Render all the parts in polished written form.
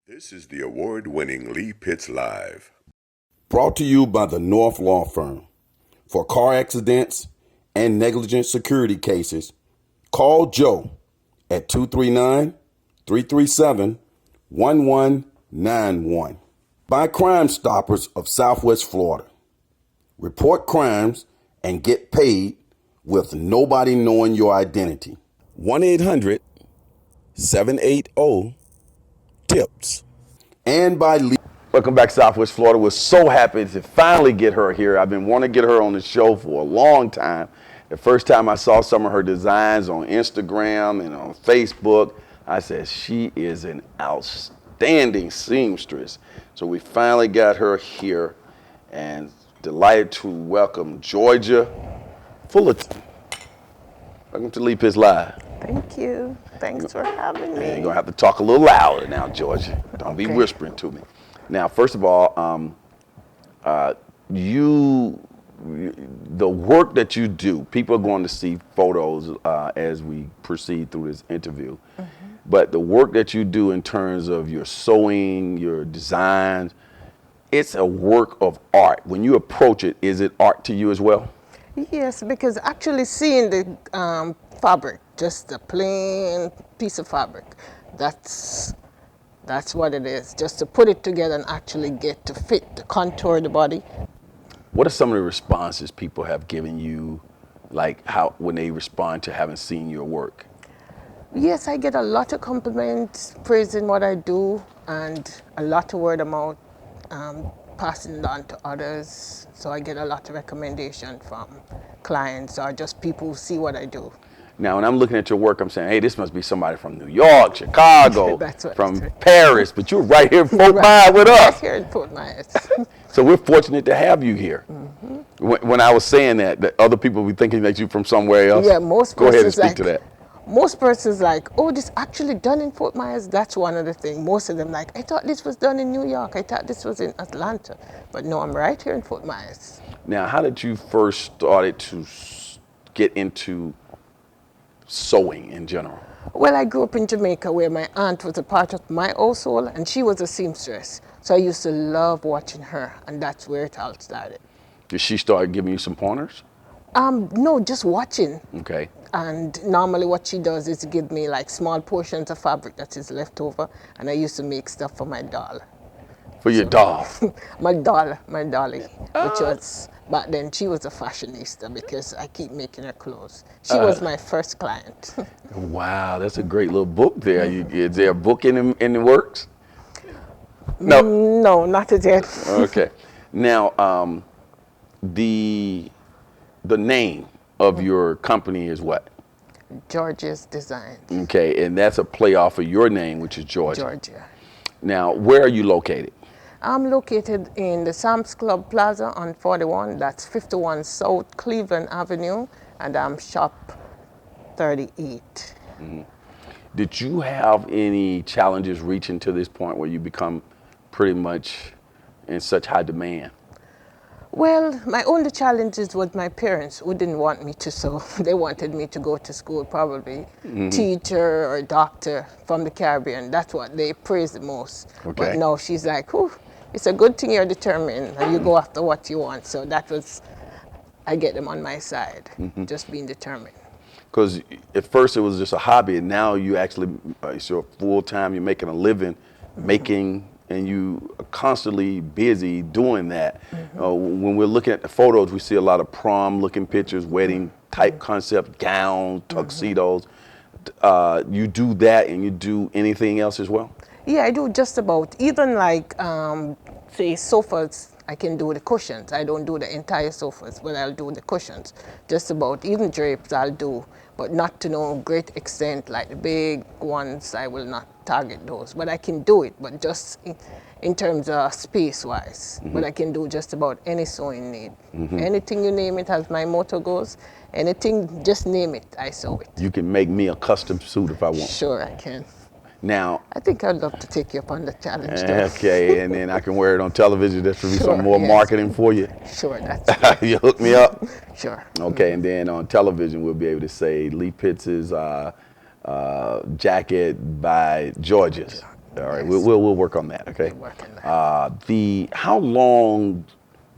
This is the award-winning Lee Pitts Live. Brought to you by the North Law Firm. For car accidents and negligent security cases, call Joe at 239-337-1191. By Crime Stoppers of Southwest Florida. Report crimes and get paid with nobody knowing your identity. 1-800-780-TIPS. And by Lee. Welcome back, Southwest Florida. We're so happy to finally get her here. I've been wanting to get her on the show for a long time. The first time I saw some of her designs on Instagram and on Facebook, I said, she is an outstanding seamstress. So we finally got her here, and delighted to welcome Jor-jia Fullerton. Welcome to Lee Pitts Live. Thank you. Thanks for having me. You're going to have to talk a little louder now, Jor-jia. Don't be whispering to me. Now, first of all, the work that you do, people are going to see photos as we proceed through this interview. Mm-hmm. But the work that you do in terms of your sewing, your designs, it's a work of art. When you approach it, is it art to you as well? Yes, because actually seeing the fabric, just a plain piece of fabric, that's what it is. Just to put it together and actually get to fit the contour of the body. What are some of the responses people have given you, like how when they respond to having seen your work? Yes, I get a lot of compliments praising what I do, and a lot of word of mouth, passing it on to others. So I get a lot of recommendation from clients or just people who see what I do. Now, when I'm looking at your work, I'm saying, hey, this must be somebody from New York, Chicago, from Paris, but you're right here in Fort Myers with us. Right here in Fort Myers. So we're fortunate to have you here. Mm-hmm. When I was saying that other people be thinking that you're from somewhere else. Yeah, most Go ahead and speak to that. Most persons like, oh, this actually done in Fort Myers. That's one of the things. Most of them like, I thought this was done in New York. I thought this was in Atlanta. But no, I'm right here in Fort Myers. Now, how did you first started to get into sewing in general? Well, I grew up in Jamaica where my aunt was a part of my household and she was a seamstress. So I used to love watching her, and that's where it all started. Did she start giving you some pointers? No, just watching. Okay. And normally what she does is give me like small portions of fabric that is left over, and I used to make stuff for my doll. For your doll? my dolly, which was, back then she was a fashionista because I keep making her clothes. She was my first client. Wow, that's a great little book there. Is there a book in the works? No. No, not as yet. Okay. Now, the name of your company is what? Jor-jia's Designs. Okay, and that's a play off of your name, which is Jor-jia. Jor-jia. Now, where are you located? I'm located in the Sam's Club Plaza on 41. That's 51 South Cleveland Avenue, and I'm shop 38. Mm-hmm. Did you have any challenges reaching to this point where you become pretty much in such high demand? Well, my only challenges was my parents who didn't want me to sew. They wanted me to go to school, probably teacher or doctor from the Caribbean. That's what they praised the most. Okay. But no, she's like, "Whew, it's a good thing you're determined and you go after what you want." So that was, I get them on my side, just being determined. Because at first it was just a hobby, and now you actually, it's your full time, you're making a living, making, and you are constantly busy doing that. When we're looking at the photos, we see a lot of prom-looking pictures, wedding-type concept, gowns, tuxedos. You do that, and you do anything else as well? Yeah, I do just about. Even like, say, sofas, I can do the cushions. I don't do the entire sofas, but I'll do the cushions. Just about. Even drapes I'll do, but not to no great extent. Like the big ones, I will not target those. But I can do it, but just in terms of space-wise. But I can do just about any sewing need. Anything you name it, as my motto goes, anything, just name it, I sew it. You can make me a custom suit if I want. Sure, I can. Now, I think I'd love to take you up on the challenge. Okay, and then I can wear it on television. There should be some more marketing for you. Sure, that's You hook me up? Sure. Okay, and then on television, we'll be able to say Lee Pitts' jacket by Jor-jia. All right, Yes. we'll work on that. Okay. We'll work on that. How long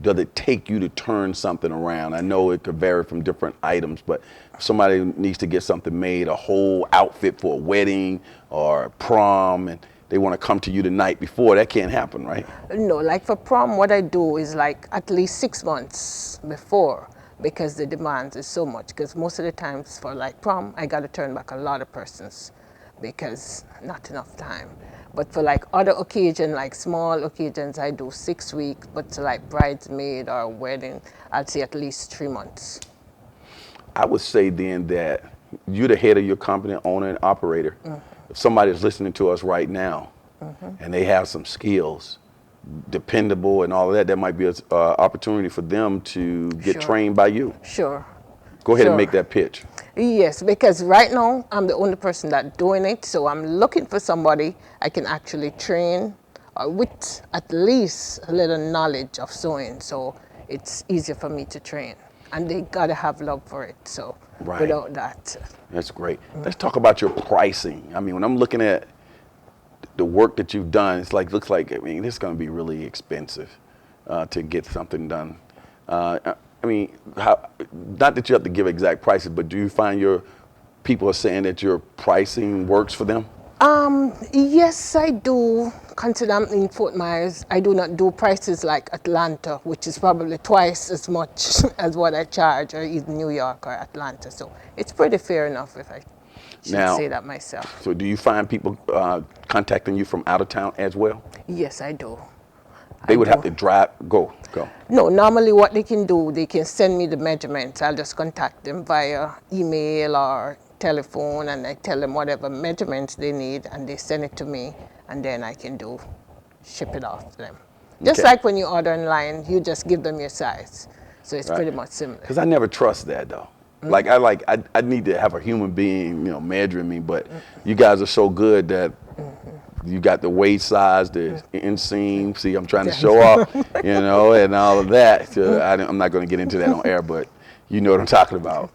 does it take you to turn something around? I know it could vary from different items, but if somebody needs to get something made, a whole outfit for a wedding or a prom, and they want to come to you the night before, that can't happen, right? No, like for prom, what I do is like at least 6 months before, because the demand is so much. Because most of the times for like prom, I got to turn back a lot of persons because not enough time. But for like other occasion, like small occasions, I do 6 weeks. But to like bridesmaid or wedding, I'd say at least 3 months. I would say then that you're the head of your company, owner and operator. If somebody is listening to us right now and they have some skills, dependable and all of that, that might be an opportunity for them to get Sure. trained by you. Sure. Go ahead and Sure. make that pitch. Yes, because right now I'm the only person that's doing it, so I'm looking for somebody I can actually train with at least a little knowledge of sewing, so it's easier for me to train. And they gotta have love for it, so Right. without that. That's great. Let's talk about your pricing. I mean, when I'm looking at the work that you've done, it's like looks like, I mean, this is going to be really expensive to get something done. I mean, not that you have to give exact prices, but do you find your people are saying that your pricing works for them? Yes, I do. Consider I'm in Fort Myers. I do not do prices like Atlanta, which is probably twice as much as what I charge, or even New York or Atlanta. So it's pretty fair enough, if I should Now- say that myself. So do you find people contacting you from out of town as well? Yes, I do. They I would have do. to drive, go. No, normally what they can do, they can send me the measurements. I'll just contact them via email or telephone, and I tell them whatever measurements they need, and they send it to me, and then I can ship it off to them. Just Okay. like when you order online, you just give them your size. So it's Right. pretty much similar. Because I never trust that though. I need to have a human being, measuring me, but you guys are so good that you got the waist size, the inseam. See, I'm trying to show off, and all of that. So I'm not going to get into that on air, but you know what I'm talking about.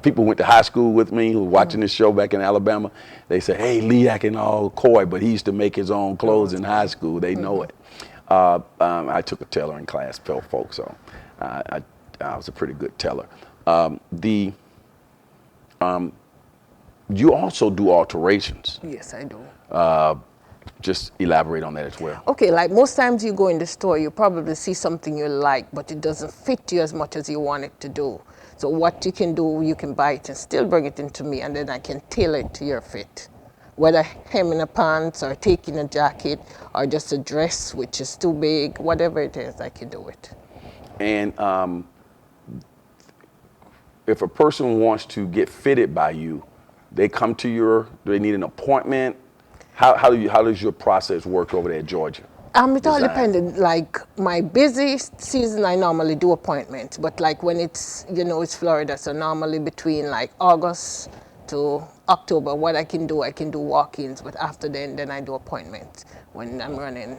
People went to high school with me who were watching this show back in Alabama. They said, hey, Lee acting all coy, but he used to make his own clothes in high school. They know it. I took a tailoring class, folks, so I was a pretty good teller. You also do alterations. Yes, I do. Just elaborate on that as well. Okay, like most times you go in the store, you probably see something you like, but it doesn't fit you as much as you want it to do. So what you can do, you can buy it and still bring it into me, and then I can tailor it to your fit. Whether hemming a pants or taking a jacket or just a dress which is too big, whatever it is, I can do it. And if a person wants to get fitted by you, they come to do they need an appointment? How does your process work over there at Jor-jia? It all Design. depends. Like my busy season, I normally do appointments, but like when it's Florida, so normally between like August to October, what I can do walk-ins, but after then I do appointments when I'm running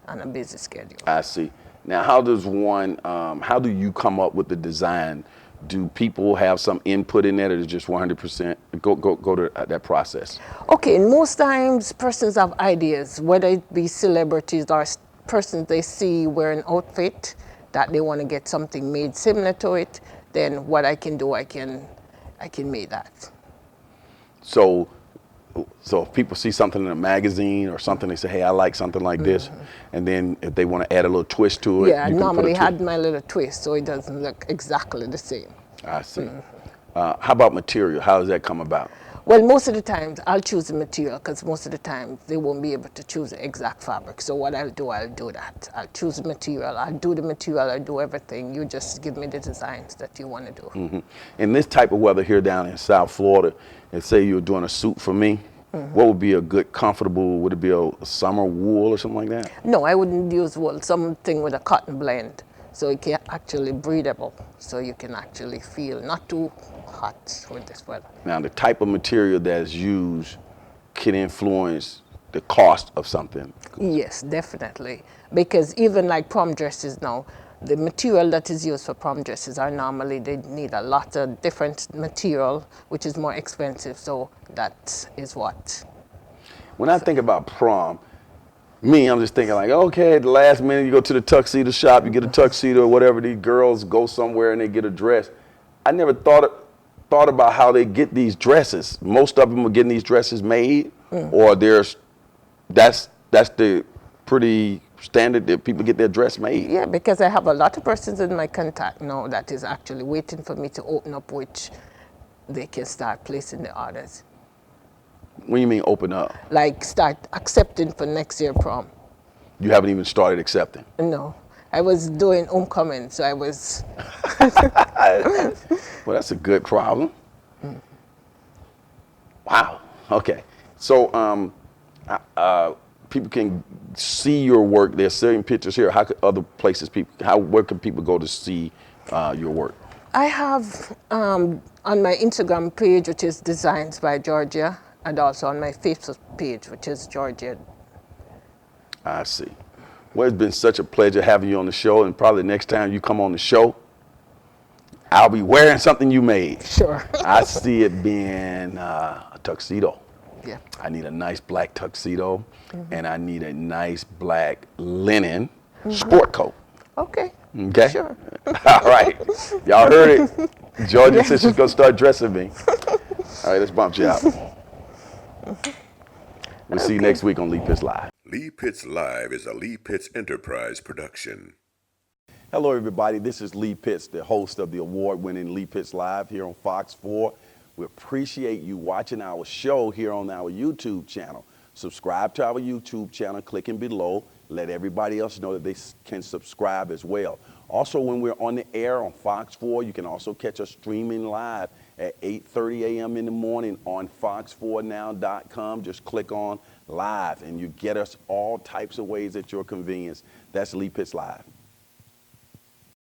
on a busy schedule. I see. Now, how do you come up with the design? Do people have some input in that, or is it just 100% go to that process? Okay, most times persons have ideas, whether it be celebrities or persons they see wear an outfit that they want to get something made similar to it. Then what I can do, I can make that. So if people see something in a magazine or something, they say, hey, I like something like this. And then if they want to add a little twist to it, Yeah, I you can normally put a add my little twist so it doesn't look exactly the same. I see. How about material? How does that come about? Well, most of the times I'll choose the material, because most of the time they won't be able to choose the exact fabric. So what I'll do that. I'll choose the material, I'll do the material, I'll do everything. You just give me the designs that you want to do. In this type of weather here down in South Florida, and say you were doing a suit for me, what would be a good comfortable, would it be a summer wool or something like that? No, I wouldn't use wool, something with a cotton blend. So it can actually breathable, so you can actually feel not too hot with this weather. Now, the type of material that's used can influence the cost of something. Yes, definitely. Because even like prom dresses now, the material that is used for prom dresses are normally, they need a lot of different material, which is more expensive. So that is what. When I think about prom, I'm just thinking like, okay, at the last minute you go to the tuxedo shop, you get a tuxedo or whatever. These girls go somewhere and they get a dress. I never thought about how they get these dresses. Most of them are getting these dresses made, or that's the pretty standard that people get their dress made. Yeah, because I have a lot of persons in my contact now that is actually waiting for me to open up, which they can start placing the orders. What do you mean open up? Like start accepting for next year prom. You haven't even started accepting. No, I was doing homecoming, so I was. Well, that's a good problem. Wow. Okay. So people can see your work. There's certain pictures here. How could other places where can people go to see your work? I have on my Instagram page, which is Designs by Jor-jia, and also on my Facebook page, which is Jor-jia. I see. Well, it's been such a pleasure having you on the show, and probably next time you come on the show, I'll be wearing something you made. Sure. I see it being a tuxedo. Yeah. I need a nice black tuxedo, and I need a nice black linen sport coat. Okay. Okay? Sure. All right. Y'all heard it. Jor-jia said she's going to start dressing me. All right, let's bump you out. We'll see you next week on Lee Pitts Live. Lee Pitts Live is a Lee Pitts Enterprise production. Hello, everybody. This is Lee Pitts, the host of the award-winning Lee Pitts Live here on Fox 4. We appreciate you watching our show here on our YouTube channel. Subscribe to our YouTube channel, clicking below. Let everybody else know that they can subscribe as well. Also, when we're on the air on Fox 4, you can also catch us streaming live at 8:30 a.m. in the morning on fox4now.com. Just click on live and you get us all types of ways at your convenience. That's Lee Pitts Live.